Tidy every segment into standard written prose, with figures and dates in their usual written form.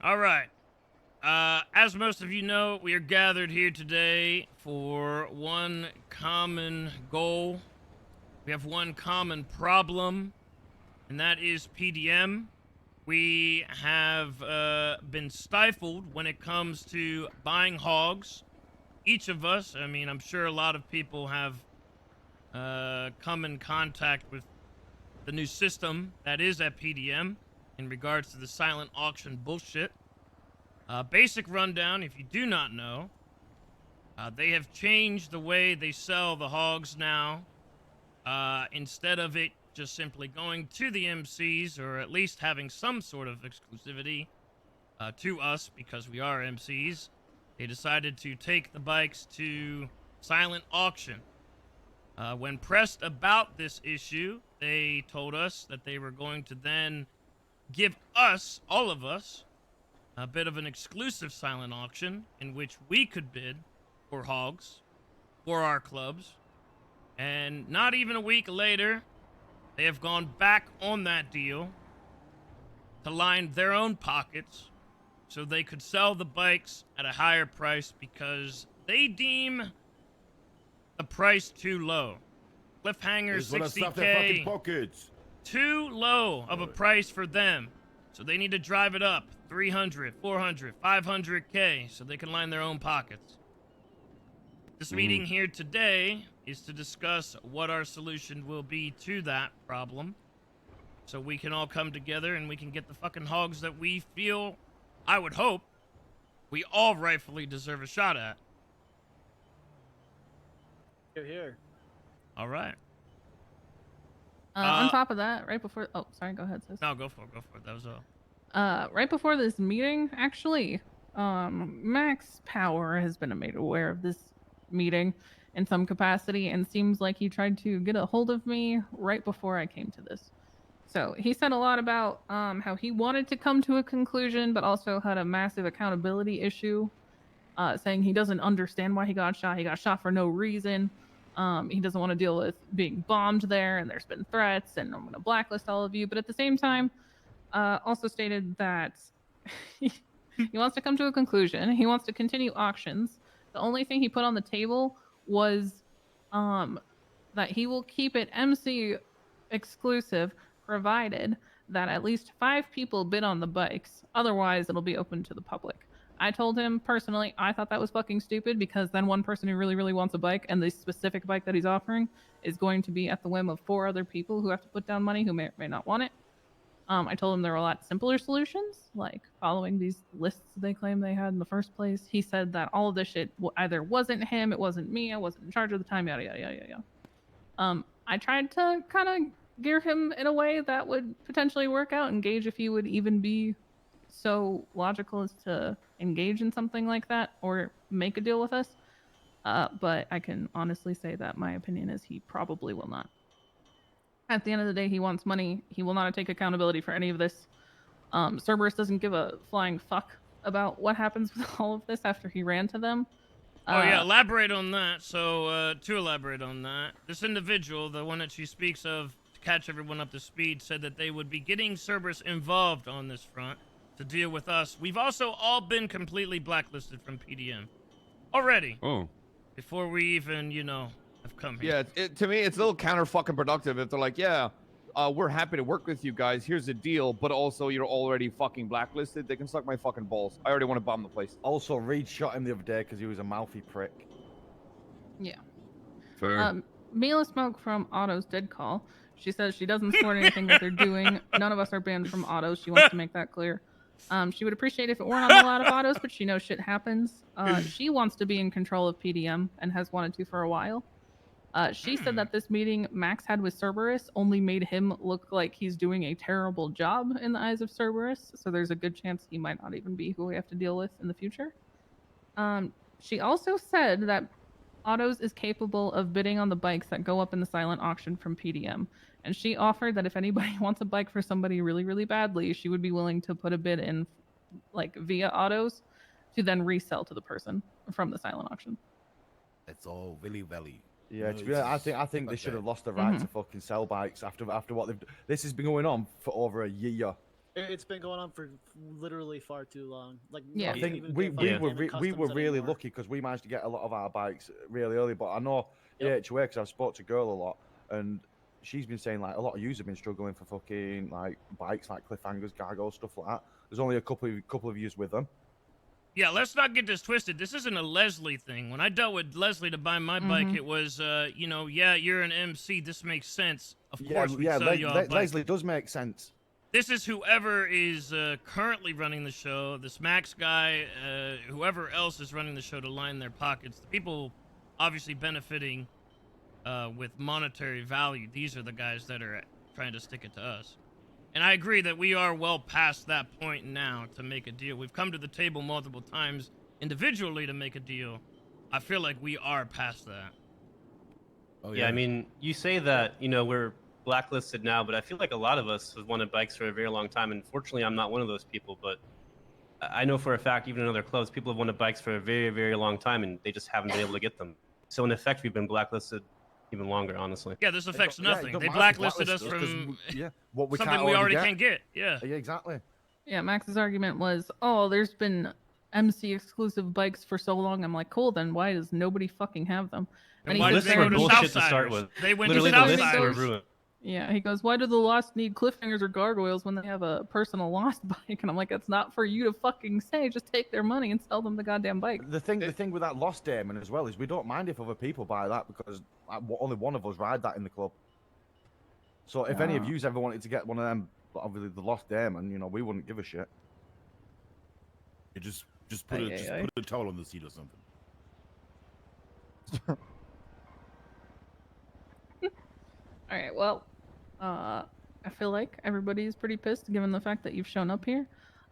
All right. As most of you know, we are gathered here today for one common goal. We have one common problem, and that is PDM. We have been stifled when it comes to buying hogs. Each of us, I mean, I'm sure a lot of people have come in contact with the new system that is at PDM in regards to the silent auction bullshit. Basic rundown, if you do not know, they have changed the way they sell the hogs now. Instead of it just simply going to the MCs, or at least having some sort of exclusivity to us because we are MCs, they decided to take the bikes to silent auction. When pressed about this issue, they told us that they were going to then give us, all of us, a bit of an exclusive silent auction in which we could bid for hogs for our clubs. And not even a week later, they have gone back on that deal to line their own pockets so they could sell the bikes at a higher price because they deem the price too low. Cliffhanger 60K, too low of a price for them. So they need to drive it up 300, 400, 500K so they can line their own pockets. This meeting here today is to discuss what our solution will be to that problem so we can all come together and we can get the fucking hogs that we feel, I would hope, we all rightfully deserve a shot at. Here. All right. On top of that, right before... Oh, sorry, go ahead, sis. No, go for it. That was all. Right before this meeting, actually, Max Power has been made aware of this meeting in some capacity and seems like he tried to get a hold of me right before I came to this. So he said a lot about how he wanted to come to a conclusion, but also had a massive accountability issue, saying he doesn't understand why he got shot. He got shot for no reason. He doesn't want to deal with being bombed there, and there's been threats, and I'm going to blacklist all of you. But at the same time, also stated that he wants to come to a conclusion. He wants to continue auctions. The only thing he put on the table was that he will keep it MC exclusive, provided that at least 5 people bid on the bikes. Otherwise, it'll be open to the public. I told him personally, I thought that was fucking stupid because then one person who really, really wants a bike and the specific bike that he's offering is going to be at the whim of 4 other people who have to put down money who may or may not want it. I told him there were a lot simpler solutions, like following these lists they claim they had in the first place. He said that all of this shit either wasn't him, it wasn't me, I wasn't in charge of the time, yada, yada, yada, yada. I tried to kind of gear him in a way that would potentially work out and gauge if he would even be so logical as to engage in something like that or make a deal with us. But I can honestly say that my opinion is he probably will not. At the end of the day, he wants money. He will not take accountability for any of this. Cerberus doesn't give a flying fuck about what happens with all of this after he ran to them. Elaborate on that. So, to elaborate on that, this individual, the one that she speaks of, to catch everyone up to speed, said that they would be getting Cerberus involved on this front to deal with us. We've also all been completely blacklisted from PDM already. Oh. Before we even, have come here. Yeah, to me, it's a little counter-fucking-productive if they're like, yeah, we're happy to work with you guys. Here's the deal, but also you're already fucking blacklisted. They can suck my fucking balls. I already want to bomb the place. Also, Reed shot him the other day because he was a mouthy prick. Yeah. Fair. Mila Smoke from Otto's did call. She says she doesn't support anything that they're doing. None of us are banned from Otto's. She wants to make that clear. She would appreciate if it weren't on a lot of Ottos, but she knows shit happens. She wants to be in control of PDM and has wanted to for a while. She said that this meeting Max had with Cerberus only made him look like he's doing a terrible job in the eyes of Cerberus, so there's a good chance he might not even be who we have to deal with in the future. She also said that Autos is capable of bidding on the bikes that go up in the silent auction from PDM, and she offered that if anybody wants a bike for somebody really, really badly, she would be willing to put a bid in, like, via Autos to then resell to the person from the silent auction. It's all villy-velly. Yeah, to be honest, I think they should have lost the right to fucking sell bikes after what they've. This has been going on for over a year. It's been going on for literally far too long. Like, Yeah. I not think even we fucking were in we were customs really anymore. lucky because we managed to get a lot of our bikes really early. But I know Yep. the HOA because I've spoke to Girl a lot, and she's been saying like a lot of users have been struggling for fucking like bikes like cliffhangers, gargoyles, stuff like that. There's only a couple of years with them. Yeah, let's not get this twisted. This isn't a Leslie thing. When I dealt with Leslie to buy my bike, Mhm. it was, you know, yeah, you're an MC. This makes sense. Of Yeah, course, we yeah. sell you a bike. Leslie does make sense. This is whoever is currently running the show, this Max guy, whoever else is running the show to line their pockets. The people obviously benefiting with monetary value. These are the guys that are trying to stick it to us. And I agree that we are well past that point now to make a deal. We've come to the table multiple times individually to make a deal. I feel like we are past that. Oh, Yeah, I mean, you say that, you know, we're blacklisted now, but I feel like a lot of us have wanted bikes for a very long time. And fortunately, I'm not one of those people, but I know for a fact, even in other clubs, people have wanted bikes for a very, very long time, and they just haven't been able to get them. So in effect, we've been blacklisted even longer, honestly. Yeah, this affects nothing. don't They matter if blacklisted us 'cause from what we something can't we already get. can't get. Yeah. Yeah, exactly. Yeah, Max's argument was, oh, there's been MC exclusive bikes for so long. I'm like, cool, then why does nobody fucking have them? And he why did says they were go to bullshit to start Southsiders? with. They went Literally, to the lists were Southsiders. ruined. Yeah, he goes, why do the Lost need cliffhangers or gargoyles when they have a personal Lost bike? And I'm like, that's not for you to fucking say. Just take their money and sell them the goddamn bike. The thing with that Lost Daemon as well is we don't mind if other people buy that because only one of us ride that in the club. So if any of you ever wanted to get one of them, obviously the Lost Daemon, you know, we wouldn't give a shit. You just put put a towel on the seat or something. All right, well, I feel like everybody's pretty pissed given the fact that you've shown up here.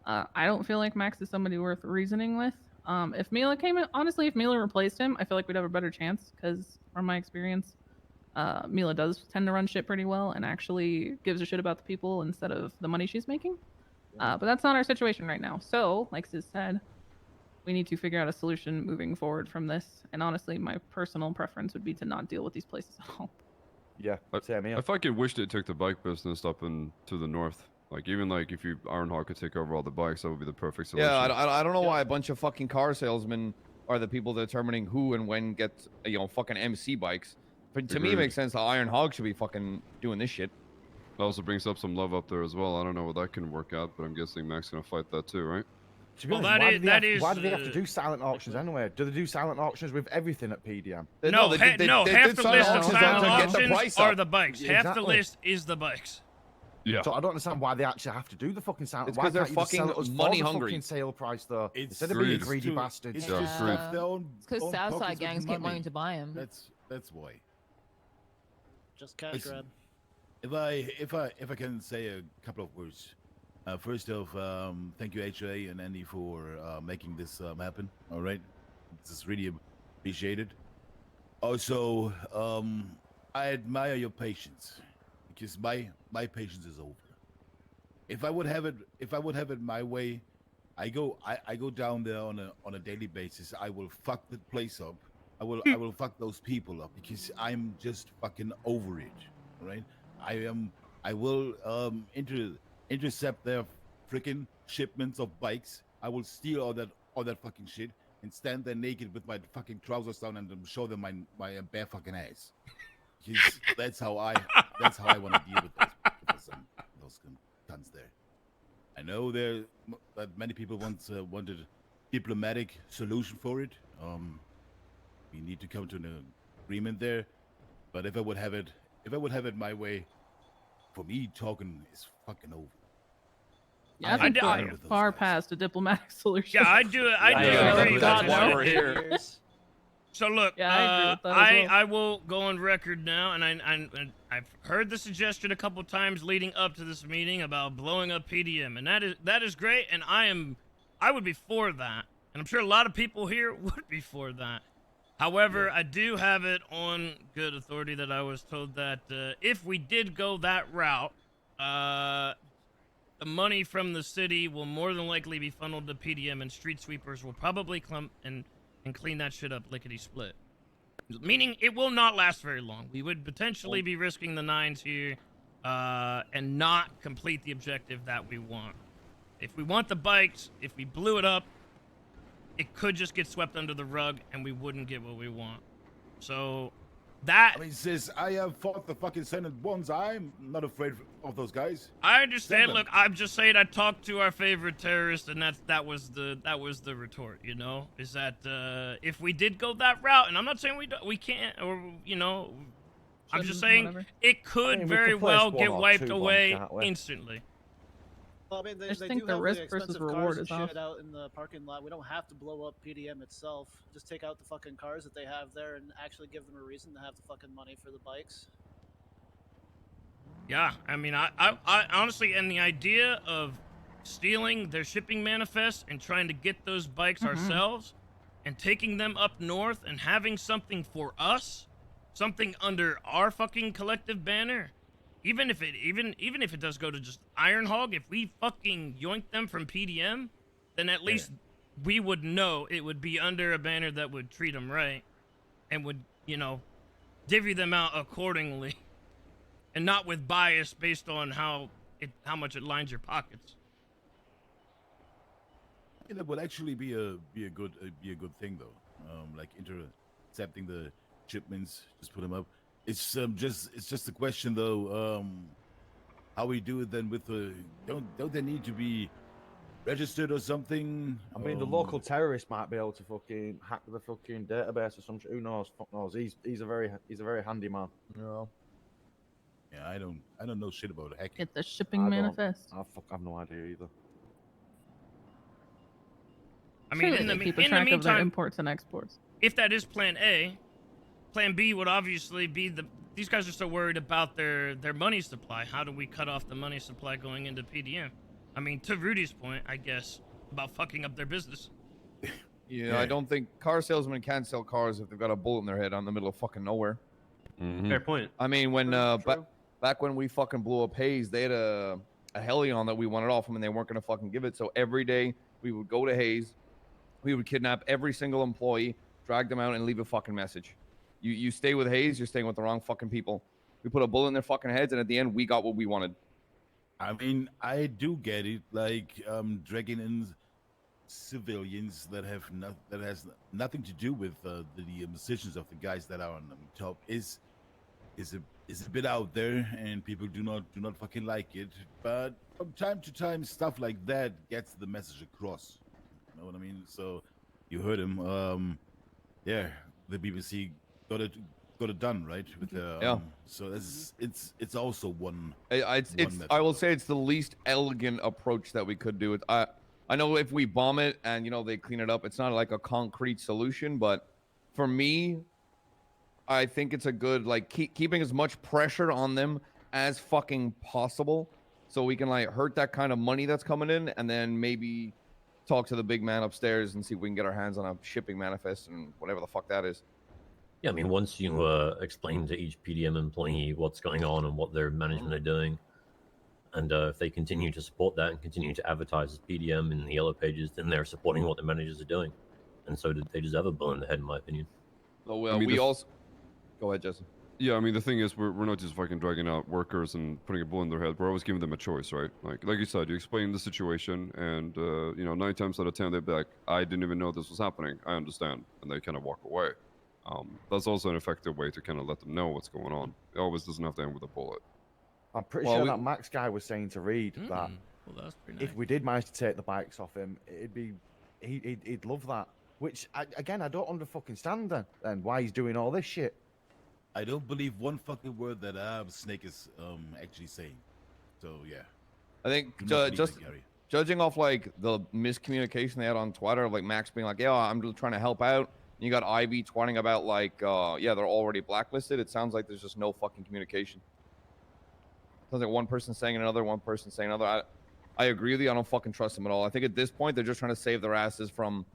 I don't feel like Max is somebody worth reasoning with. If Mila came in, honestly, if Mila replaced him, I feel like we'd have a better chance because from my experience, Mila does tend to run shit pretty well and actually gives a shit about the people instead of the money she's making. But that's not our situation right now. So, like Sis said, we need to figure out a solution moving forward from this. And honestly, my personal preference would be to not deal with these places at all. Yeah, same here. I fucking wished it took the bike business up and to the north. Like even like if you Ironhawk could take over all the bikes, that would be the perfect solution. Yeah, I don't know why a bunch of fucking car salesmen are the people determining who and when gets fucking MC bikes. But to me, it Agreed. makes sense that Iron Hog should be fucking doing this shit. It also brings up some love up there as well. I don't know what that can work out, but I'm guessing Mac's gonna fight that too, right? To be Well, honest, why do they have to uh, do silent auctions anyway? Do they do silent auctions with everything at PDM? No, half the list of silent auctions are up. the bikes. Yeah, Half the exactly. list is the bikes. Yeah. So I don't understand why they actually have to do the fucking silent. It's Why 'cause they're can't you just sell fucking it us for money the hungry. fucking sale price though? It's Instead of being greed. greedy bastards. It's Yeah, just greed. their own. It's because own Southside pockets with gangs keep money. wanting to buy them. That's why. Just cash Listen, grab. If I can say a couple of words. First off, thank you HA and Andy for making this happen. All right, this is really appreciated. Also, I admire your patience because my patience is over. If I would have it my way, I go down there on a daily basis. I will fuck the place up. I will fuck those people up because I'm just fucking over it. All right, I will intercept their freaking shipments of bikes. I will steal all that fucking shit and stand there naked with my fucking trousers down and show them my bare fucking ass. Because that's how I want to deal with those cunts there. I know that many people wanted a diplomatic solution for it. We need to come to an agreement there. But if I would have it my way, for me talking is fucking over. Yeah, I think I- we're far past a diplomatic solution. Yeah, I do Yeah, agree with that's that. why we're here. So look, Yeah, I agree with that as well. I will go on record now, and I've heard the suggestion a couple times leading up to this meeting about blowing up PDM, and that is great, and I would be for that, and I'm sure a lot of people here would be for that. However, I do have it on good authority that I was told that if we did go that route, the money from the city will more than likely be funneled to PDM, and street sweepers will probably come and clean that shit up lickety-split. Meaning it will not last very long. We would potentially be risking the nines here and not complete the objective that we want. If we want the bikes, if we blew it up, it could just get swept under the rug and we wouldn't get what we want. So that... I mean, sis, I have fought the fucking Senate once. I'm not afraid of those guys. I understand. Send Look, I'm just saying I talked to our favorite terrorist, and that was the retort. You know, is that if we did go that route, and I'm not saying we can't, or you know, I'm just saying Whatever. it could I mean, we very could place well one get or wiped two bombs, away can't we? instantly. Well, I mean, they, I just they think do the have risk the versus expensive reward cars is and off. shit out in the parking lot. We don't have to blow up PDM itself. Just take out the fucking cars that they have there and actually give them a reason to have the fucking money for the bikes. Yeah, I mean, I honestly, and the idea of stealing their shipping manifest and trying to get those bikes ourselves and taking them up north and having something for us, something under our fucking collective banner, even if it does go to just Iron Hog, if we fucking yoink them from PDM, then at least we would know it would be under a banner that would treat them right and would, you know, divvy them out accordingly. And not with bias based on how much it lines your pockets. Yeah, that would actually be a good thing though. Like intercepting the shipments, just put them up. It's just a question though. How we do it then with the don't they need to be registered or something? I mean, the local terrorist might be able to fucking hack the fucking database or some shit. Who knows? Fuck knows. He's a very handy man. No. Yeah, I don't know shit about hacking. Get the shipping I don't. manifest. I have no idea either. I mean, Surely in the they keep a in the track of their meantime, imports and exports. if that is Plan A, Plan B would obviously be these guys are so worried about their money supply. How do we cut off the money supply going into PDM? I mean, to Rudy's point, I guess about fucking up their business. Yeah, I don't think car salesmen can sell cars if they've got a bullet in their head on the middle of fucking nowhere. Fair point. I mean, when True. back when we fucking blew up Hayes, they had a Helion that we wanted off them, and they weren't gonna fucking give it. So every day we would go to Hayes, we would kidnap every single employee, drag them out, and leave a fucking message. You stay with Hayes, you're staying with the wrong fucking people. We put a bullet in their fucking heads, and at the end, we got what we wanted. I mean, I do get it. Like dragging in civilians that has nothing to do with the decisions of the guys that are on the top is a bit out there, and people do not fucking like it. But from time to time, stuff like that gets the message across. You know what I mean? So you heard him. Yeah, the BBC got it done right with the Yeah. So it's also one. It's method. I will say it's the least elegant approach that we could do. I know if we bomb it and they clean it up, it's not like a concrete solution. But for me, I think it's a good keeping as much pressure on them as fucking possible, so we can hurt that kind of money that's coming in, and then maybe talk to the big man upstairs and see if we can get our hands on a shipping manifest and whatever the fuck that is. Yeah, I mean, once you explain to each PDM employee what's going on and what their management are doing, and if they continue to support that and continue to advertise as PDM in the yellow pages, then they're supporting what the managers are doing. And so they deserve a bullet in the head, in my opinion. So I mean, we also... Go ahead, Jesse. Yeah, I mean, the thing is, we're not just fucking dragging out workers and putting a bullet in their head. We're always giving them a choice, right? Like you said, you explain the situation, and 9 times out of 10 they're like, I didn't even know this was happening. I understand, and they kind of walk away. That's also an effective way to kind of let them know what's going on. It always doesn't have to end with a bullet. I'm pretty sure that Max guy was saying to Reed that Well, that's pretty nice. if we did manage to take the bikes off him, he'd love that. Which I don't understand then why he's doing all this shit. I don't believe one fucking word that Snake is actually saying. So yeah. I think Do not just believe it, Gary. judging off the miscommunication they had on Twitter, Max being like, yeah, I'm just trying to help out. And you got Ivy twatting about yeah, they're already blacklisted. It sounds like there's just no fucking communication. Sounds like one person saying another, one person saying another. I agree with you. I don't fucking trust them at all. I think at this point they're just trying to save their asses from,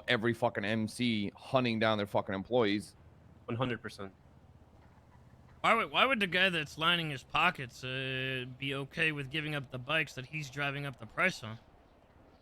every fucking MC hunting down their fucking employees. 100%. Why would the guy that's lining his pockets be okay with giving up the bikes that he's driving up the price on?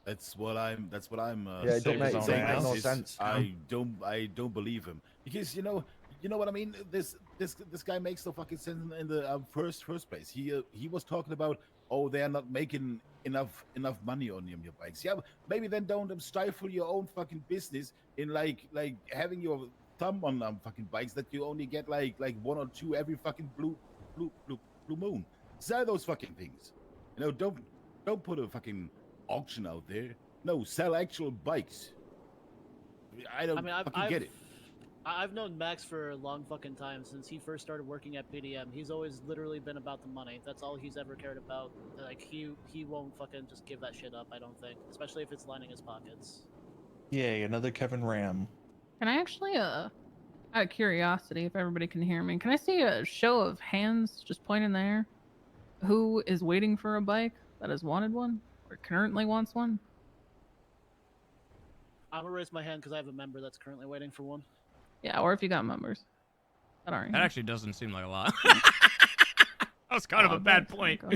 That's what I'm. Yeah, it don't make saying no is sense. I don't believe him because you know what I mean. This this guy makes no fucking sense in the first place. He was talking about, oh, they are not making enough money on your bikes. Yeah, maybe then don't stifle your own fucking business in like having your thumb on fucking bikes that you only get like 1 or 2 every fucking blue moon. Sell those fucking things. You know, don't put a fucking auction out there. No, sell actual bikes. I don't fucking get it. I've known Max for a long fucking time, since he first started working at PDM. He's always literally been about the money. That's all he's ever cared about. Like, he won't fucking just give that shit up, I don't think. Especially if it's lining his pockets. Yay, another Kevin Ram. Can I actually, out of curiosity, if everybody can hear me, can I see a show of hands just point in the air? Who is waiting for a bike that has wanted one or currently wants one? I'm gonna raise my hand because I have a member that's currently waiting for one. Yeah, or if you got members that aren't. That actually doesn't seem like a lot. That was kind of a bad point. I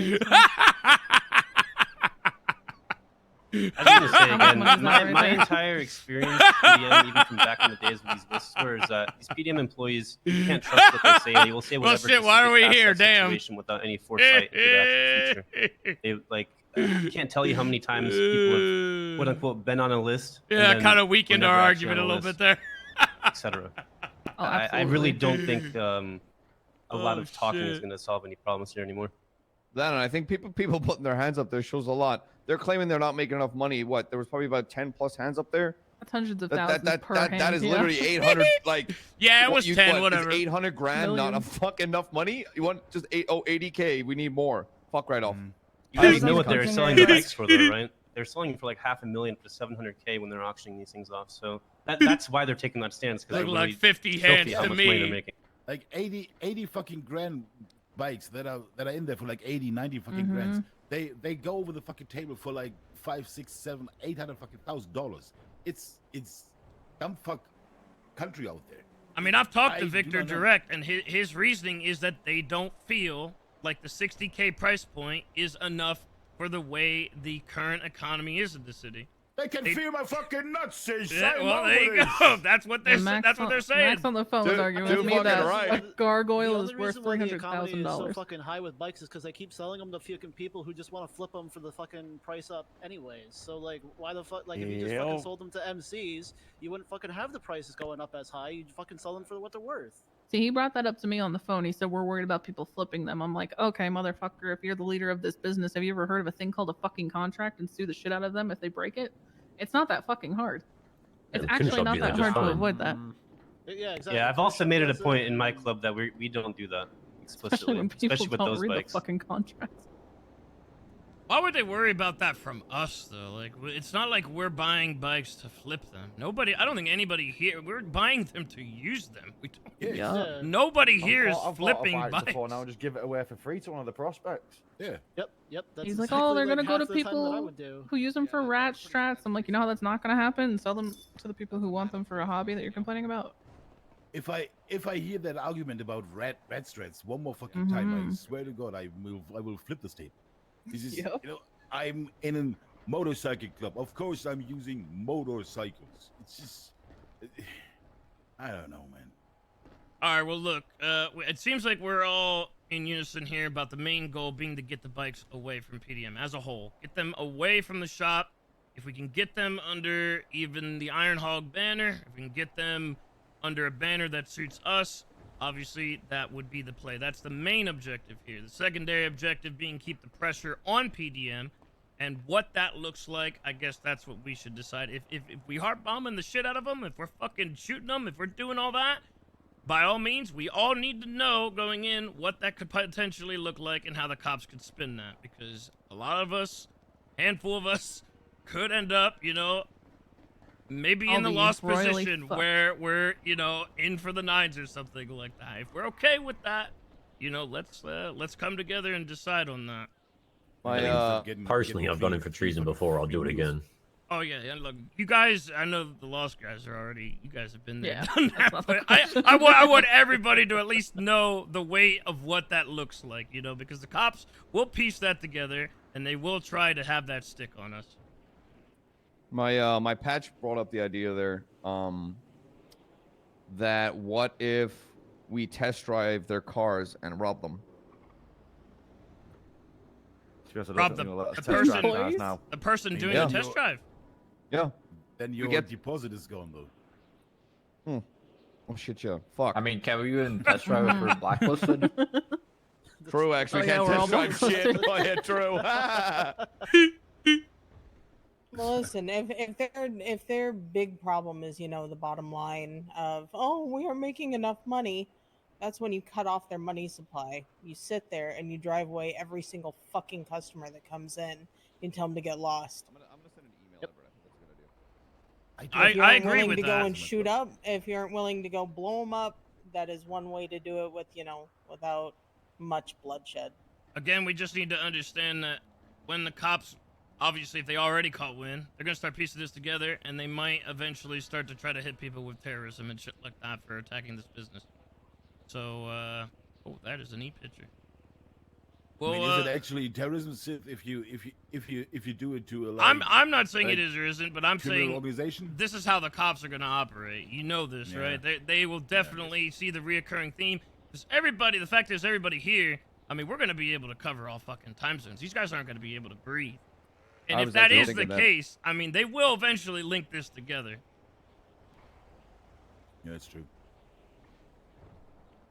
was gonna say again, my entire experience with PDM, even from back in the days when these lists were, is that these PDM employees, you can't trust what they say. They will say whatever. Well, shit, why are we here? Damn. Situation without any foresight into the actual future. They like, I can't tell you how many times people have, quote unquote, been on a list. Yeah, kind of weakened our argument a little bit there. Etc. I really don't think a lot of talking is going to solve any problems here anymore. That, and I think people putting their hands up there shows a lot. They're claiming they're not making enough money. What? There was probably about 10 plus hands up there. That's hundreds of thousands per hand. That is literally 800. Like, yeah, it was 10, whatever. 800 grand, not a fuck enough money. You want just 80K? We need more. Fuck right off. You guys know what they're selling the bikes for, though, right? They're selling for like $500,000 for 700K when they're auctioning these things off. So that's why they're taking that stance. Look like 50 hands to me. Like 80 fucking grand bikes that are in there for like 80, 90 fucking grand. They go over the fucking table for like 5, 6, 7, 800 fucking $1,000. It's dumb fuck country out there. I mean, I've talked to Victor direct, and his reasoning is that they don't feel like the 60K price point is enough for the way the current economy is in the city. They can feel my fucking nuts. Yeah, well, there you go. That's what they're saying. Max on the phone was arguing with me that a gargoyle is worth $300,000. The economy is so $300,000. fucking high with bikes is because they keep selling them to fucking people who just want to flip them for the fucking price up anyways. So like, why the fuck? Like, if you just fucking sold them to MCs, you wouldn't fucking have the prices going up as high. You'd fucking sell them for what they're worth. See, he brought that up to me on the phone. He said, we're worried about people flipping them. I'm like, okay, motherfucker, if you're the leader of this business, have you ever heard of a thing called a fucking contract and sue the shit out of them if they break it? It's not that fucking hard. It's actually not that hard to avoid that. Yeah, exactly. Yeah, I've also made it a point in my club that we don't do that explicitly, especially with those bikes. The fucking contracts. Why would they worry about that from us, though? Like, it's not like we're buying bikes to flip them. I don't think anybody here, we're buying them to use them. We don't, Yeah. Nobody here is flipping bikes. bikes. Now just give it away for free to one of the prospects. Yeah. Yep. That's He's like, exactly oh, they're like gonna go to half the time that I people would do. who use them for rat strats. I'm like, you know how that's not gonna happen? Sell them to the people who want them for a hobby that you're complaining about. If I hear that argument about rat strats one more fucking time, I swear to God, I will flip the table. This is, you know, I'm in a motorcycle club. Of course, I'm using motorcycles. It's just, I don't know, man. All right, well, look, it seems like we're all in unison here about the main goal being to get the bikes away from PDM as a whole. Get them away from the shop. If we can get them under even the Iron Hog banner, if we can get them under a banner that suits us, obviously that would be the play. That's the main objective here. The secondary objective being keep the pressure on PDM, and what that looks like, I guess that's what we should decide. If we heart bombing the shit out of them, if we're fucking shooting them, if we're doing all that, by all means, we all need to know going in what that could potentially look like and how the cops could spin that, because a lot of us, handful of us, could end up, you know, maybe in the lost position where we're, you know, in for the nines or something like that. If we're okay with that, you know, let's come together and decide on that. Personally, I've done it for treason before. I'll do it again. Oh yeah, look, you guys. I know the Lost guys are already. You guys have been there. Yeah, done that, but I want everybody to at least know the weight of what that looks like, you know, because the cops will piece that together and they will try to have that stick on us. My patch brought up the idea there, that what if we test drive their cars and rob them. Rob the person doing Yeah. the test drive. Yeah. Then your get- deposit is gone though. Oh shit, yeah. Fuck. I mean, can we even test drive it for blacklisted? True, actually, Oh, yeah, can't we're all test drive shit. blacklisted. Oh, yeah, true. Well, listen, if their big problem is, you know, the bottom line of, oh, we are making enough money, that's when you cut off their money supply. You sit there and you drive away every single fucking customer that comes in and tell them to get lost. I'm gonna send an email, Everett. I think that's a good idea. If you I aren't agree willing with to go that. and shoot up, if you aren't willing to go blow them up, that is one way to do it with, you know, without much bloodshed. Again, we just need to understand that when the cops, obviously, if they already caught wind, they're gonna start piecing this together, and they might eventually start to try to hit people with terrorism and shit like that for attacking this business. So, oh, that is a neat picture. Well, I mean, is it actually terrorism if you do it to a like, I'm not saying like it is or isn't, but I'm criminal saying organization? this is how the cops are gonna operate. You know this, Yeah. right? They will definitely see the reoccurring theme. Because everybody, the fact is, everybody here, I mean, we're gonna be able to cover all fucking time zones. These guys aren't gonna be able to breathe. And I if was that actually is the thinking that. case, I mean, they will eventually link this together. Yeah, that's true.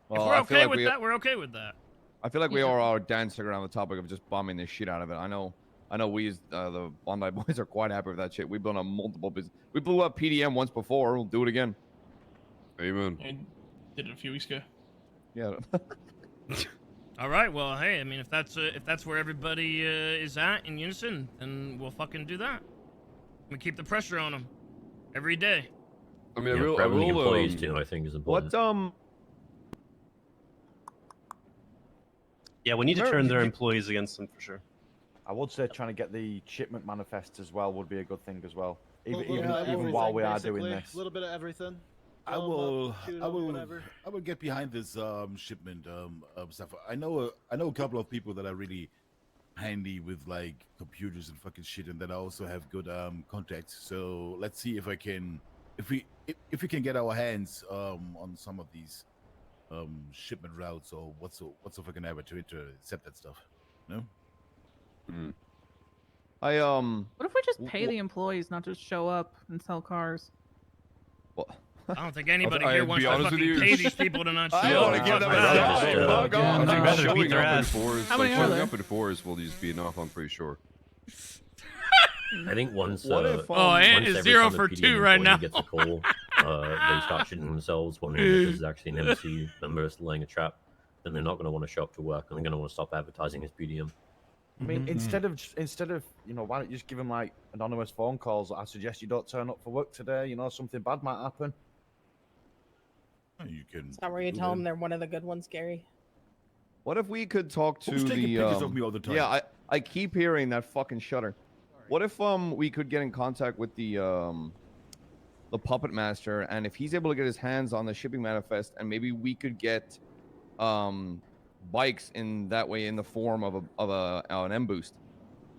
If Well, we're I feel okay like with that, we're okay with that. I feel like we are dancing around the topic of just bombing the shit out of it. I know we as the Bondi boys are quite happy with that shit. We've done a multiple business. We blew up PDM once before. We'll do it again. Amen. I did it a few weeks ago. Yeah. All right, well, hey, I mean, if that's where everybody is at in unison, then we'll fucking do that. We keep the pressure on them every day. I mean, Yeah, I grabbing the will, employees too, I think, is important. What Yeah, we need to Where- turn their you- employees against them for sure. I would say trying to get the shipment manifest as well would be a good thing as well. A Even, little bit of even everything, while we are basically. doing this. A little bit of everything. I Blow 'em will, up, shoot I 'em, will, whatever. I will get behind this shipment stuff. I know a couple of people that are really handy with like computers and fucking shit, and that I also have good contacts. So let's see if I can, if we can get our hands on some of these shipment routes or whatsoever to intercept that stuff. No. I What if we just pay the employees not to show up and sell cars? Well, I don't think anybody I'll here be wants to honest with fucking you. pay these people to not show I don't wanna up. give them a I'd rather shot. just, Fuck off. I'd rather beat showing their up in ass. fours, How like, many are showing there? up in fours will just be enough, I'm pretty sure. I think once What if, Oh, Ant once is every 0 time a for PDM 2 right employee now. gets a call, they start shitting themselves, wondering if this is actually an MC member laying a trap, then they're not going to want to show up to work, and they're going to want to stop advertising as PDM. I mean, instead of why don't you just give them like anonymous phone calls? I suggest you don't turn up for work today. You know, something bad might happen. You can. It's not where you do tell that. them they're one of the good ones, Gary. what if we could talk to Who's taking the pictures of me all the time? Yeah, I keep hearing that fucking shutter. What if we could get in contact with the puppet master, and if he's able to get his hands on the shipping manifest, and maybe we could get bikes in that way in the form of an M boost.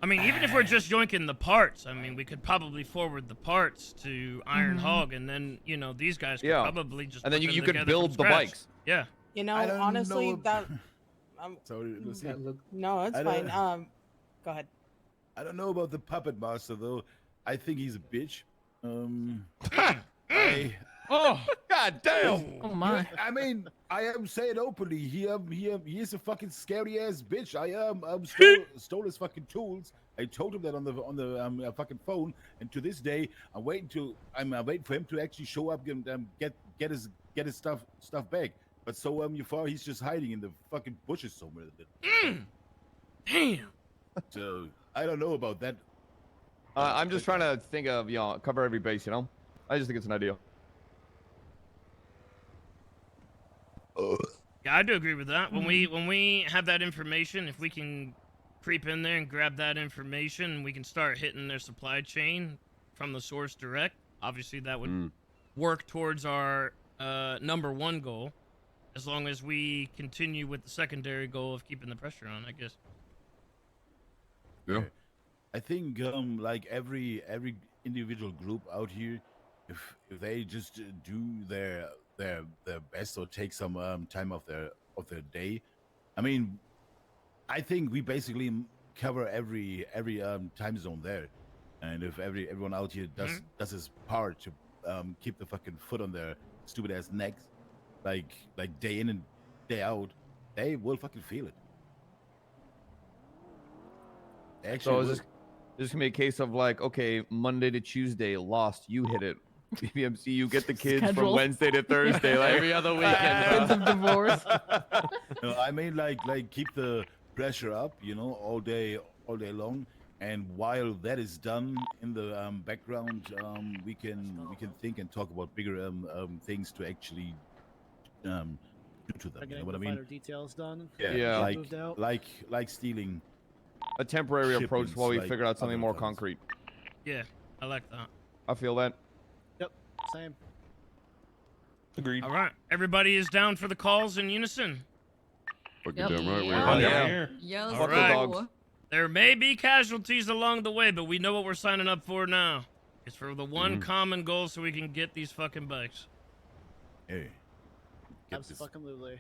I mean, even if we're just yoinking the parts, I mean, we could probably forward the parts to Iron Hog, and then, you know, these guys could Yeah. probably just And then put them you could together build from the scratch. bikes. Yeah. You know, I don't honestly, know- that Sorry, Lucy. no, it's I fine. don't- Go ahead. I don't know about the puppet master though. I think he's a bitch. Oh, God damn! Oh my! I mean, I am saying openly, he is a fucking scary ass bitch. I stole his fucking tools. I told him that on the fucking phone, and to this day, I'm waiting for him to actually show up and get his stuff back. But so far he's just hiding in the fucking bushes somewhere. damn. So I don't know about that. I'm just trying to think of cover every base. You know, I just think it's an idea. Yeah, I do agree with that. When we have that information, if we can creep in there and grab that information, we can start hitting their supply chain from the source direct. Obviously, that would work towards our #1 goal, as long as we continue with the secondary goal of keeping the pressure on, I guess. Yeah. I think like every individual group out here, if they just do their their best or take some time off their day. I mean, I think we basically cover every time zone there, and if everyone out here does his part to keep the fucking foot on their stupid ass necks, like day in and day out, they will fucking feel it. So is this gonna be a case of like, okay, Monday to Tuesday, Lost, you hit it. BMC, you get the kids from Schedule. Wednesday to Thursday, like Every other weekend. Kids of divorce. No, I mean, like keep the pressure up, you know, all day long. And while that is done in the background, we can think and talk about bigger things to actually do to them. You know what I mean? Details done. Yeah. Moved out. Like stealing. a temporary approach Shipments, while we like figure out something other more things. concrete. Yeah, I like that. I feel that. Yep. Same. Agreed. All right, everybody is down for the calls in unison. Fucking Yep. damn right we Yeah. are. Yeah. Yes. All Fuck the right. dogs. There may be casualties along the way, but we know what we're signing up for now. It's for the one common goal so we can get these fucking bikes. Hey. Get this. Absolutely.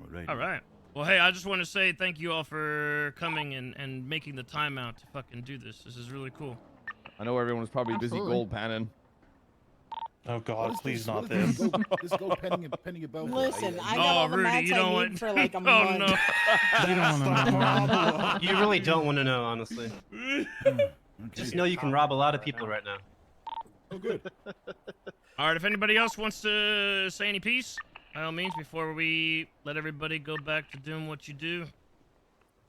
All right. All right. Well, hey, I just want to say thank you all for coming and making the time out to fucking do this. This is really cool. I know everyone's probably busy Absolutely. gold panning. Oh What God, is please this? not What is this. This go penning about. Listen, I got Oh, all the Rudy, mats you I don't need want- for like a Oh, month. no. You don't want to know. You really don't want to know, honestly. Just know you can rob a lot of people right now. Oh, good. All right, if anybody else wants to say any piece, by all means, before we let everybody go back to doing what you do.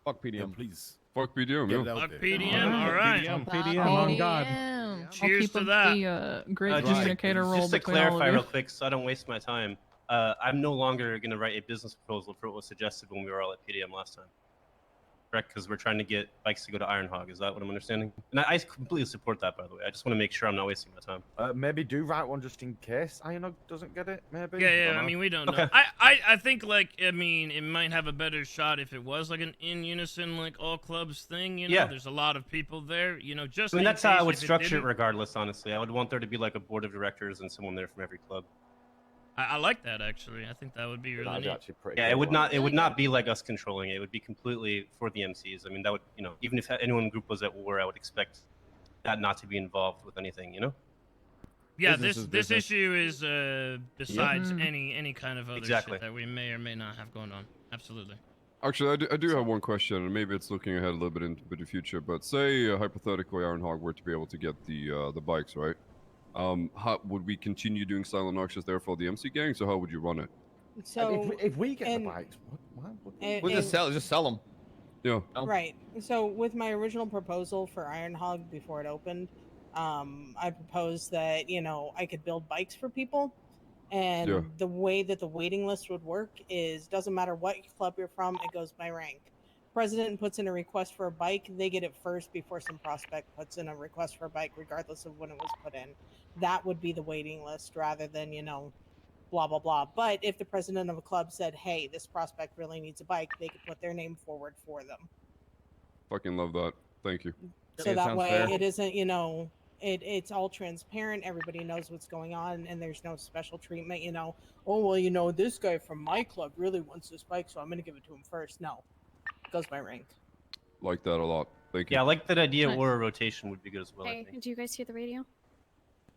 Fuck Yeah, PDM. please. Fuck BDM, Get it yeah. out Fuck there. PDM, all right. PDM on God. I'll Cheers keep to up that. the great Just- communicator role Just to between all clarify of real you. quick, so I don't waste my time, I'm no longer going to write a business proposal for what was suggested when we were all at PDM last time. Correct? Because we're trying to get bikes to go to Iron Hog. Is that what I'm understanding? And I completely support that, by the way. I just want to make sure I'm not wasting my time. Maybe do write one just in case Iron doesn't get it. Maybe. Yeah, Don't I know. mean, we don't Okay. know. I think, like, I mean, it might have a better shot if it was, like, an in unison, like, all clubs thing, you know? Yeah. There's a lot of people there, you know, just I mean, in that's how I case would if structure it didn't. regardless, honestly. I would want there to be, like, a board of directors and someone there from every club. I like that, actually. I think that would be really That'd be neat. actually pretty Yeah, it cool, would like. not. It would not be like us controlling it. It would be completely for the MCs. I mean, that would, you know, even if anyone in the group was at war, I would expect that not to be involved with anything, you know. Yeah, Business is this business. issue is besides Mhm. any kind of other Exactly. shit that we may or may not have going on. Absolutely. Actually, I do have one question, and maybe it's looking ahead a little bit into the future. But say hypothetically, Iron Hog were to be able to get the bikes, right? How would we continue doing silent auctions there for the MC gangs, or how would you run it? So if we get and- the bikes, why would and- We'll just sell them. Yeah. Oh. Right. So with my original proposal for Iron Hog before it opened, I proposed that, you know, I could build bikes for people. And Yeah. the way that the waiting list would work is doesn't matter what club you're from, it goes by rank. President puts in a request for a bike, they get it first before some prospect puts in a request for a bike, regardless of when it was put in. That would be the waiting list rather than, you know, blah, blah, blah. But if the president of a club said, hey, this prospect really needs a bike, they could put their name forward for them. Fucking love that. Thank you. So Yeah, that sounds way fair. it isn't, you know, it's all transparent. Everybody knows what's going on, and there's no special treatment. You know, oh well, you know, this guy from my club really wants this bike, so I'm going to give it to him first. No, it goes by rank. Like that a lot. Thank you. Yeah, I like that idea. Nice. Or a rotation would be good as well. I Hey, think. do you guys hear the radio? I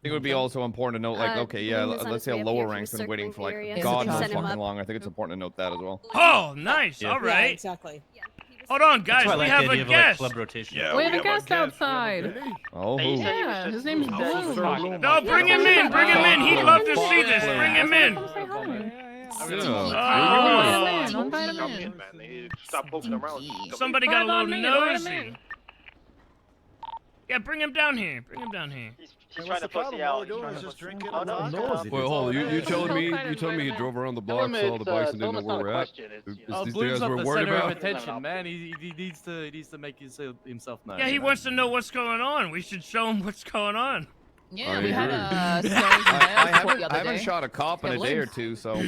think it would be also important to note, like, okay, yeah, Bloom is on let's his say a way up lower here. He rank's was been waiting circling for like the area, so God we can knows send him fucking up. long. I think it's important to note that as well. Oh, nice. Yeah. All Yeah, right. exactly. Yeah. he was Hold on, That's guys. why I We like have the a idea of, like, guest. club rotation. We have a guest outside. Oh, Hey, who? Yeah, his name's Bloom. No, bring him in. Bring him in. He'd love to see this. Bring him in. Come say hi. Yeah. Invite him in. Stop poking around. Somebody got a little Invite him nosy. in. Yeah, bring him down here. Bring him down here. He's trying to pussy out. He's trying to pussy. Oh, no, he's Nosy. Wait, hold on. You telling me? Invite You him, telling me he invite him drove around the Tell block, him saw all the bikes, and tell didn't him know it's where not we're a at? question. Is Oh, these Bloom's guys not we're the worried center of about? attention, man. He needs to make himself known. Yeah, he you know? wants to know what's going on. We should show him what's going on. Yeah, I we had agree. a sales I report the haven't, other I haven't day. shot a cop in a day or Limbs. two, so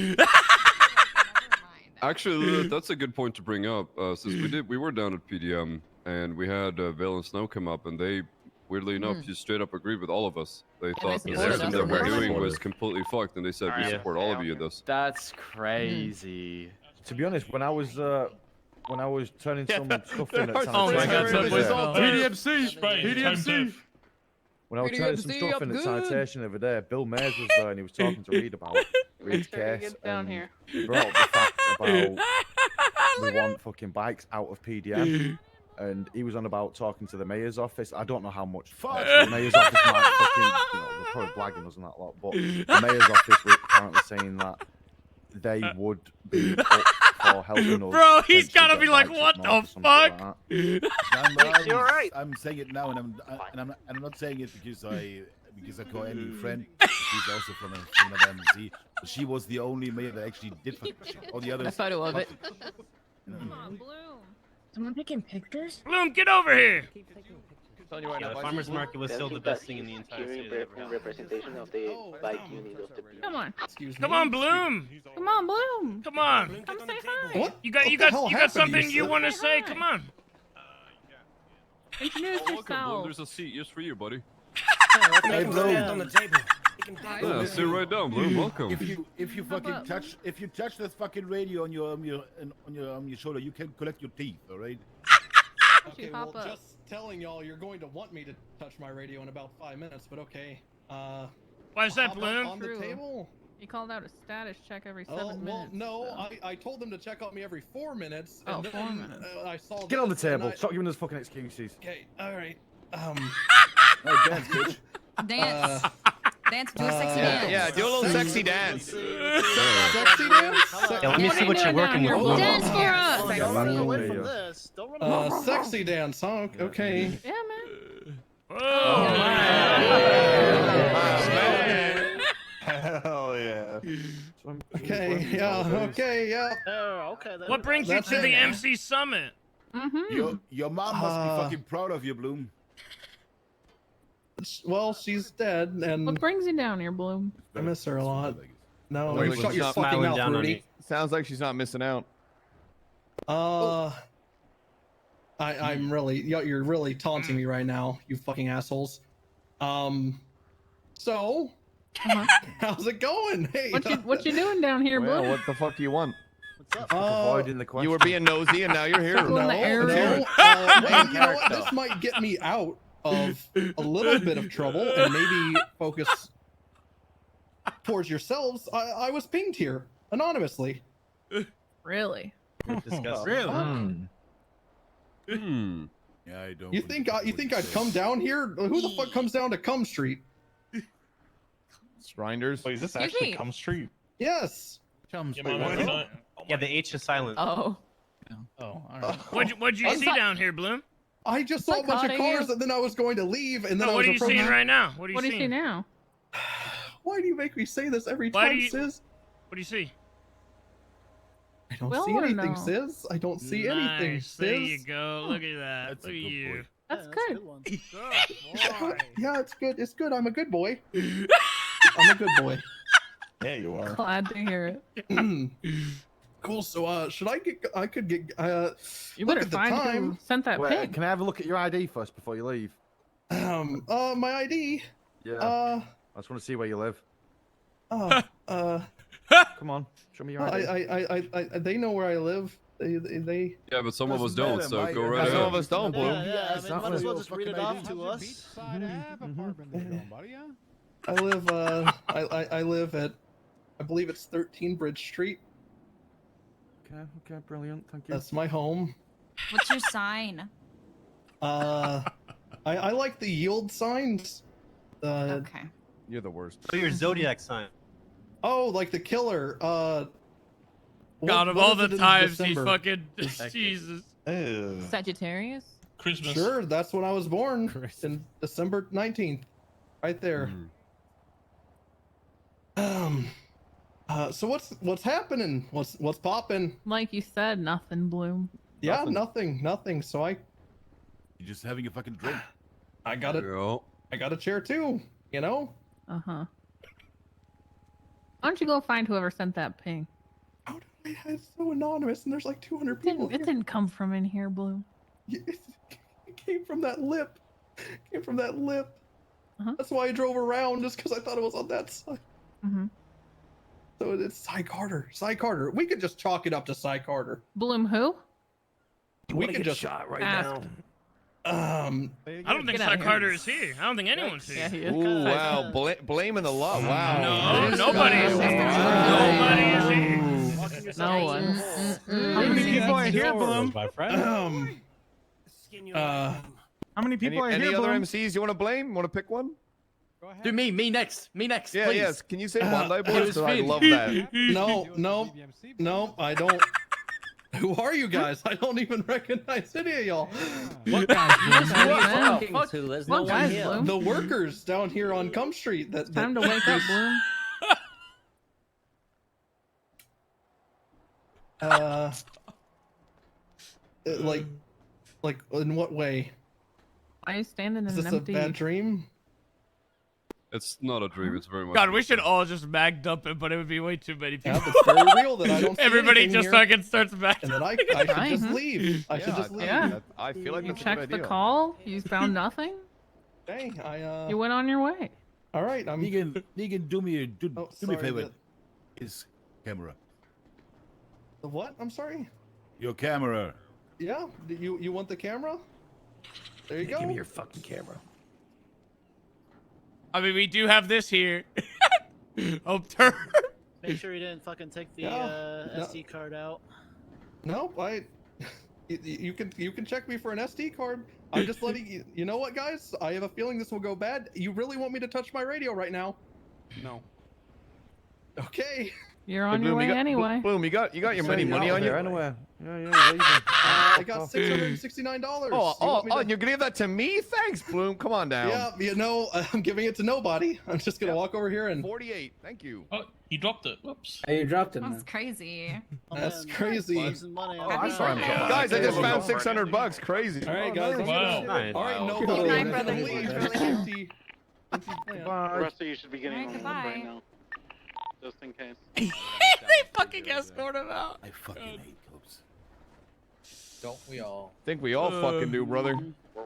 Actually, that's a good point to bring up. Since we were down at PDM and we had Vale and Snow come up, and they weirdly enough, Hmm. you straight up agreed with all of us. They thought the supported system us. that we're They're doing supportive. was completely fucked, and they said we Alright. support all of you in this. That's crazy. To be honest, when I was turning some stuff in at our sanitation, Oh my God, the other so day- all PDMC. PDMC. when I was turning some stuff in at sanitation the other day, Bill Mays was there and he was talking to Reed about Reed's case. down and here. He brought up the fact about we want fucking bikes out of PDM. And he was on about talking to the mayor's office. I don't know how much the mayor's office might fucking, they're probably blagging us and that lot. But the mayor's office was apparently saying that they would be up for helping us. Bro, he's potentially gotta get be like, bikes what up the north or something like fuck? that. You're right. I'm saying it now, and I'm not saying it because I call any friend. She's also from Madame Z. But she was the only mayor that actually did fucking shit. All the others. A photo of it. Come on, Bloom. Someone taking pictures? Bloom, get over here. Telling you right Yeah, now, the if I farmer's see- market was still the best thing in the entire city that ever happened. representation of the bike unit of the Come on. Come on, Bloom. Come on, Bloom. Come on. Come say hi. What? You got What the hell you got happened to something you, you sir? want to Say say? hi. Come on. Introduce Welcome, Bloom. yourself. There's a seat just for you, buddy. Hey, Bloom. on the table. Yeah, sit right down, Bloom. Welcome. If you fucking touch this fucking radio on your shoulder, you can collect your teeth. All right. Okay, well, just telling y'all you're going to want me to touch my radio in about 5 minutes, but okay. Why is that, How about Bloom? on the True. table? You called out a status check every 7 Oh, well, minutes. no, so. I told them to check on me every 4 minutes. Oh, and 4 then, minutes. I saw Get on the this, and table. I- Stop giving us fucking excuses. Okay, all right. Hey, dance, bitch. Dance. Dance. Do a sexy Yeah, dance. yeah, do a little sexy dance. Sexy dance? Yeah, let me What see are what you you're doing working down with, here? Bloom. Dance for us. Yeah, Don't back run up away there, from yeah. this. Don't run away. Sexy dance, huh? Okay. Yeah, man. Oh, man. Hell yeah. Okay, yeah, okay, yeah. Okay. Then. what brings you That's to the it. MC Summit? Mm-hmm. Your mom must be fucking proud of you, Bloom. Well, she's dead, and What brings you down here, Bloom? I miss her a lot. No, Wait, you she's shut your not fucking smiling mouth, down on Rudy. you. Sounds like she's not missing out. I'm really, you're really taunting me right now, you fucking assholes. So, Uh-huh. how's it going? Hey, What you doing down here, Well, Bloom? what the fuck do you want? What's up? Avoiding the question. You were being nosy, and now you're here. Circle in the no, area. no. Well, you know what? This might get me out of a little bit of trouble and maybe focus towards yourselves. I was pinged here anonymously. Really? Disgusting. Yeah, I don't. You think I'd come down here? Who the fuck comes down to Cum Street? Grinders. Wait, is this Excuse actually me. Cum Street? Yes. Yeah, the H is silent. Oh. Oh, all right. What'd you see down here, Bloom? I just saw a bunch of Psychotic, cars you. and then I was going to leave and then No, I what was are you seeing approaching- right now? What are you What do you seeing? see now? Why do you make me say this every Why time, do you- Sis? What do you see? I don't Well, see I anything, know. Sis. I don't see anything, Nice. Sis. There you go. Look at that. That's a Look at good you. boy. That's a good. good one. Yeah, it's good. It's good. I'm a good boy. I'm a good boy. Yeah, you are. Glad to hear it. Cool. So, should I get? I could get. You look better at the find time. who sent that Wait, pig. can I have a look at your ID first before you leave? My ID. Yeah. Uh, I just want to see where you live. Come on, show me your ID. I they know where I live. They. Yeah, but some of us don't, so go right Some ahead. of us don't, Bloom. Yeah, I mean, might as well just read it off to us. I live. I live at. I believe it's 13 Bridge Street. Okay, brilliant. Thank you. That's my home. What's your sign? I like the yield signs. Okay. You're the worst. So your zodiac sign. Oh, like the killer. God, of what all is the it in times he December? fucking Jesus. Sagittarius? Christmas. Sure, that's when I was born. In December 19th. Right there. So what's happening? What's popping? Like you said, nothing, Bloom. Yeah, nothing. So You're just having a fucking drink. I got a chair too, you know? Uh-huh. Why don't you go find whoever sent that ping? It's so anonymous and there's like 200 It people didn't come from in here, Bloom. It came from that lip. Came from that lip. That's why I drove around, just because I thought it was on that side. So it's Cy Carter. Cy Carter. We could just chalk it up to Cy Carter. Bloom who? We could just shot right ask. now. I don't think Get outta Cy here. Carter is here. I don't think anyone's here. Yeah, he is. Ooh, wow. Blaming the law. Wow. No, nobody is here. Nobody is here. No one. How many people are here, Bloom? My friend. How many people are any here, other Bloom? MCs you want to blame? Want to pick one? Do me next. Me next. Yeah, please. yes. Can you say Bondi Boys? it was I Finn. love that. No, I don't. Who are you guys? I don't even recognize any of y'all. What guys, Bloom? Fuck. There's What no one guys, here. Bloom? The workers down here on Cum Street. Time to wake up, Bloom. Like in what way? Why are you standing in Is an this a empty? bad dream? It's not a dream. It's very much. God, we should all just mag dump it, but it would be way too many people. Yeah, it's very real that I don't see Everybody anything just here. fucking starts back. And then I should just leave. I should just leave. Yeah. I feel like You that's a good checked the idea. call. You found nothing. Hey, You went on your way. All right, Negan, do me a sorry, favor. the- His camera. The what? I'm sorry. Your camera. Yeah. You want the camera? There you go. Give me your fucking camera. I mean, we do have this here. Oh, turn. Make sure you didn't fucking take the No. SD card out. Nope. You can check me for an SD card. I'm just letting you. You know what, guys? I have a feeling this will go bad. You really want me to touch my radio right now? No. Okay. You're on your way anyway. Boom, you got your money on you. Anyway. I got $669. Oh, and you're gonna give that to me? Thanks, Bloom. Come on down. Yeah, you know, I'm giving it to nobody. I'm just gonna walk over here and. 48. Thank you. Oh, you dropped it. Whoops. Hey, you dropped it, That's man. crazy. That's crazy. Happy Guys, I just found $600. Crazy. All right, guys. Wow. All right, no Good night, problem. brother. Leave. Just empty. Rest of you should be getting Alright, on right goodbye. now. Just in case. They fucking escort him out. I fucking hate clubs. Don't we all? Think we all fucking do, brother. We're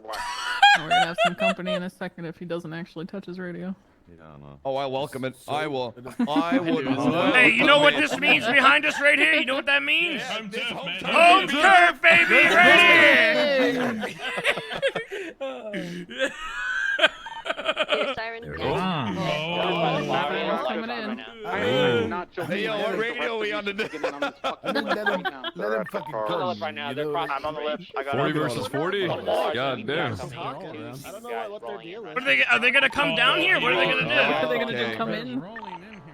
gonna have some company in a second if he doesn't actually touch his radio. Yeah, no. Oh, I welcome it. I will. I would. Hey, you know what this means behind us right here? You know what that means? Home turf, man. Home turf, baby, right here. There it Oh. Coming in. Hey, yo, what radio are we on today? Let him fucking come. Right now, you they're know? crossing. I'm on the left. I got 40 versus 40. God damn. I don't know what their deal is. Are they gonna come down here? What are they gonna do? Are they gonna Okay. just come in?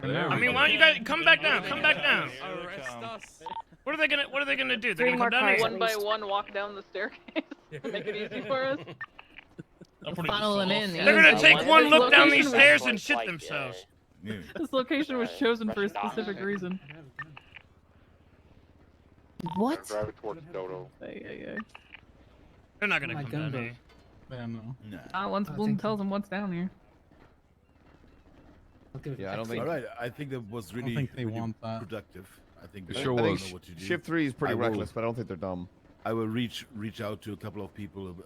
I mean, why don't you guys come back down? Come back down. What are they gonna do? They're gonna come down here. One by one, walk down the staircase. Make it easy for us. Funneling in. They're gonna take one This look down these location stairs and shit themselves. Yeah. This location was chosen for a specific reason. What? Drive it towards Dodo. Hey. They're not gonna come down here. Yeah, no. Not once Bloom tells them what's down here. Yeah, I don't think. All right, I think that was really, think they really want that. productive. I think It they sure know was. what to do. Shift 3 is pretty I will- reckless, but I don't think they're dumb. I will reach out to a couple of people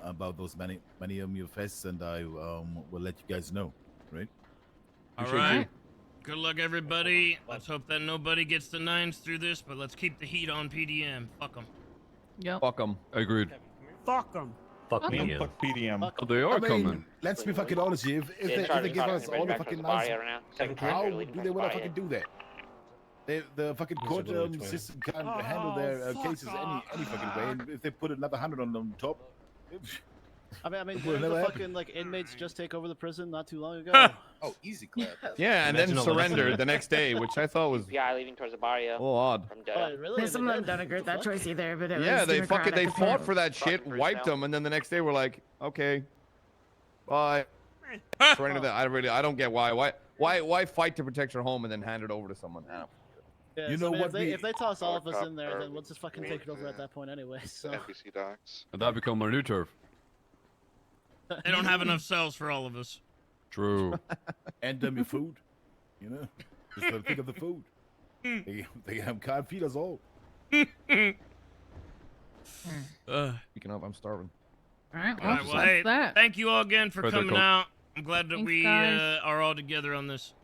about those many your fests, and I will let you guys know. Right? All Appreciate right. you. Good luck, everybody. Let's hope that nobody gets the 9s through this, but let's keep the heat on PDM. Fuck them. Yep. Fuck them. Agreed. Fuck them. Fuck me. Don't fuck PDM. Oh, they are I mean, coming. let's be fucking honest here. If they give us all the fucking nice, how do they want to fucking do that? The fucking court system can't handle their cases any fucking way. And if they put another 100 on them top, I mean, Will didn't never the happen. fucking like inmates just take over the prison not too long ago? Oh, easy clap. Yeah, and then Imagine all the surrendered the next day, which I thought was a Yeah, leaving towards the barrio. little odd. From Oh, Dodo. really? Yeah, some of them don't agree with that choice either, but it Yeah, was they democratic fucking they fought apparently. for that shit, Fucking wiped personnel. them, and then the next day we're like, okay, bye. Surrender that. I don't get why fight to protect your home and then hand it over to someone. I don't- Yeah, You so, know I mean, what if they, we- if they toss all of us Cop in there, or then we'll just fucking take it over at that point anyway. So NBC docs. And that become our new turf. They don't have enough cells for all of us. True. and your food, you know, just gotta think of the food. They can't feed us all. Uh, Speaking of, I'm starving. All right. All Well, right, well, that's hey, that. thank you all again for Right there, coming Colt. out. I'm glad that Thanks, we guys. are all together on this.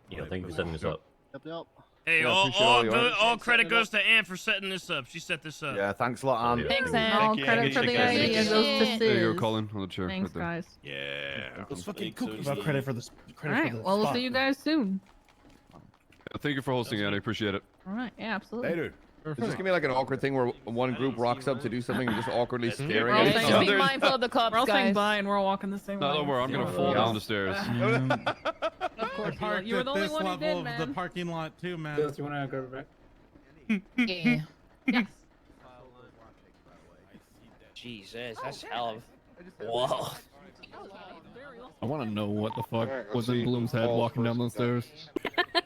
Yeah, thank you for setting this up. Yep. Hey, Yeah, all, appreciate all, all your good, efforts. all credit goes to Ann for setting this up. She set this up. Yeah, thanks a lot, Ann. Thanks, All credit for the idea goes to Sis. There you go, Colin, on the chair. Thanks, right there. guys. Yeah. Those fucking cookies. About credit for the All credit right. for the Well, we'll spot. see you guys soon. Yeah, thank you for hosting, Ann. I appreciate it. All right. Yeah, absolutely. Later. Is this gonna be like an awkward thing where one group rocks up to do something and just awkwardly staring We're all at saying- each Just other? be mindful of the cups, We're all saying guys. bye, and we're all walking the same way. No, don't worry. I'm gonna fall down the stairs. Of course, you were the only one who did, man. parking lot too, man. You want to go back? Yeah. Yes. Jesus, that's hell of. Whoa. I want to know what the fuck was in see Bloom's head all walking down those stairs.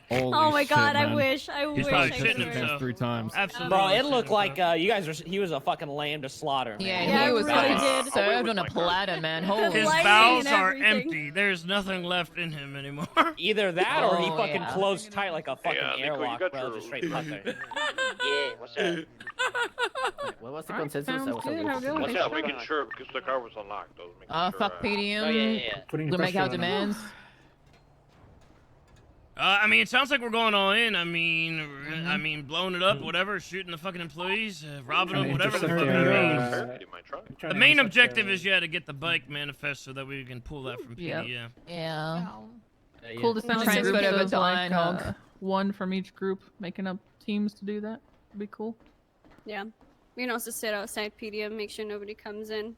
Holy Oh my shit, god, I man. wish. I He's wish probably I shitting could. himself. 3 times. Absolutely. Bro, it shitting looked like himself. you guys were. He was a fucking lamb to slaughter. Man. Yeah, he was really fucking did. served on a platter, man. Holy His lighting bowels and are everything. empty. There's nothing left in him anymore. Either that or he Oh, fucking yeah. closed tight like a fucking Nico, you airlock, got bro. your- Just straight pucker. Yeah, what's that? What's the All right, consensus? sounds good. Have a good one. What's that? Making sure because the car was unlocked. Those making sure, Fuck PDM. Oh, yeah. Putting We'll make pressure our on him. demands. I mean, it sounds like we're going all in. I mean, blowing it up, whatever, shooting the fucking employees, robbing them, whatever the fuck it intercept means. my truck. The main objective is to get the bike manifest so that we can pull that from Yep. PDM. Yeah. Cool to send some Transfer groups it over of to like Ironhog. one from each group, making up teams to do that. Would be cool. Yeah. We can also sit outside PDM, make sure nobody comes in.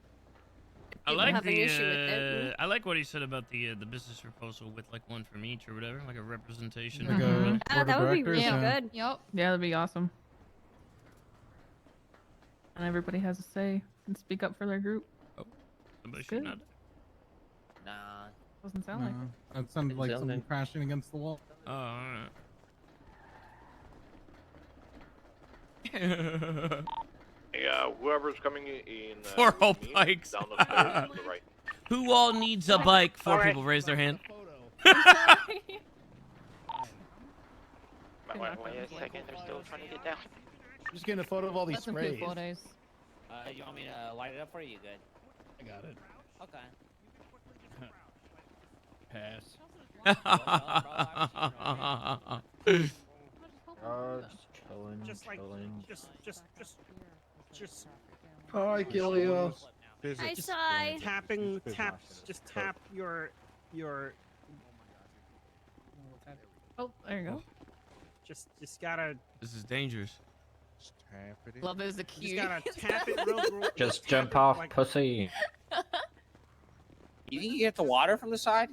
I People like have an issue with it. I like what he said about the business proposal with like one from each or whatever, like a representation. Like of everybody. That would be really good. Yep. Yeah, that'd be awesome. And everybody has a say and speak up for their group. Somebody Good. should not. Nah. Doesn't sound like it. That sounded like Sounded- something crashing against the wall. Oh, alright. Yeah, whoever's coming in. For all with me, bikes. Down the stairs to the right. Who all needs a bike? Four Alright. people raise their hand. Wait a second, they're still trying to get down. Just getting a photo of all these That's some sprays. good photos. You want me to light it up for you? You good? I got it. Okay. Pass. Just. Hi, Gilio. I saw. Tapping, just tap your. Oh, there you go. Just gotta. This is dangerous. Love is a Just cute. gotta tap it real. Just tap jump it off, like- pussy. You think you get the water from the side?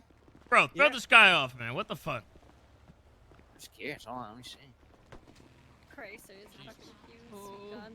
Bro, throw Yeah. this guy off, man. What the fuck? I'm just curious. Hold on, let me see. Christ, it's fucking cute. God.